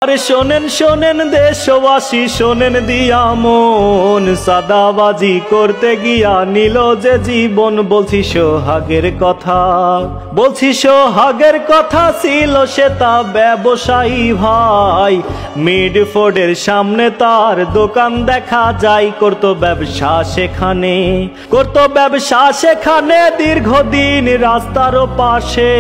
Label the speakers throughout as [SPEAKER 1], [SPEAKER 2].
[SPEAKER 1] আরে শোনেন শোনেন দেশবাসী শোনেন দিয়া মন, সাদাবাজি করতে গিয়া নিল যে জীবন। বলছি সোহাগের কথা, বলছি সোহাগের কথা, ছিল সে তা ব্যবসায়ী ভাই। মিডফোর্ডের সামনে তার দোকান দেখা যায়, করতো ব্যবসা সেখানে, করতো ব্যবসা সেখানে দীর্ঘদিন রাস্তার পাশে।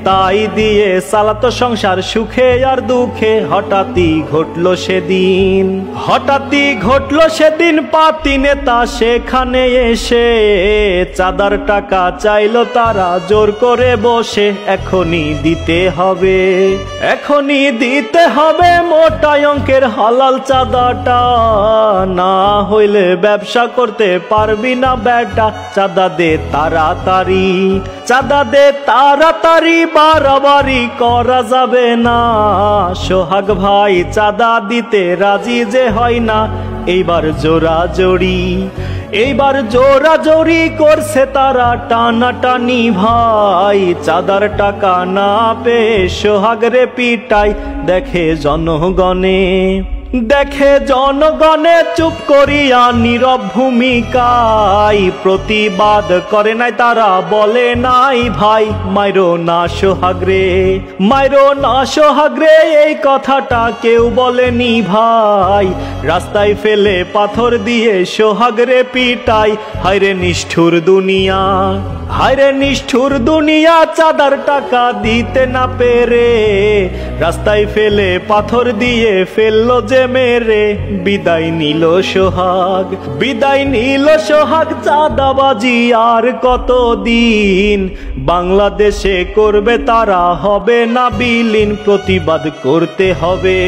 [SPEAKER 1] তাই দিয়ে চালাতো সংসার সুখে আর দুঃখে। হঠাৎই ঘটলো সেদিন, হঠাৎই ঘটলো সেদিন পাতি নেতা সেখানে এসে চাঁদার টাকা চাইলো তারা জোর করে বসে। এখনই দিতে হবে, এখনই দিতে হবে মোটা অঙ্কের হালাল চাঁদাটা, না হইলে ব্যবসা করতে পারবি না বেটা। চাঁদা দে তাড়াতাড়ি, চাঁদা দে তাড়াতাড়ি, বাড়াবাড়ি করা যাবে না। সোহাগ ভাই চাঁদা দিতে রাজি যে হয় না। এইবার জোরাজোরি, এইবার জোরাজোরি করছে তারা টানাটানি ভাই। চাঁদার টাকা না পেয়ে সোহাগ রে পিটাই দেখে জনগণে, দেখে জনগণে চুপ করিয়া নীরব ভূমিকায়। প্রতিবাদ করে নাই তারা, বলে নাই ভাই মাইরো না সোহাগ রে, মাইরো না সোহাগ রে, এই কথাটা কেউ বলেনি ভাই। রাস্তায় ফেলে পাথর দিয়ে সোহাগ রে পিটাই। হায়রে নিষ্ঠুর দুনিয়া, হায়রে নিষ্ঠুর দুনিয়া, চাঁদার টাকা দিতে না পেরে রাস্তায় ফেলে পাথর দিয়ে ফেললো যে মেরে। বিদায় নিল সোহাগ, বিদায় নিল সোহাগ, চাঁদাবাজি আর কতদিন বাংলাদেশে করবে তারা, হবে না বিলীন। প্রতিবাদ করতে হবে,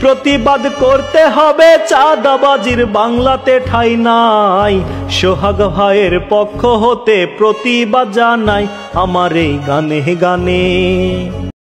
[SPEAKER 1] প্রতিবাদ করতে হবে, চাঁদাবাজির বাংলাতে ঠাঁই নাই। সোহাগ ভাইয়ের পক্ষ হতে প্রতিবাদ জানাই আমার এই গানে গানে।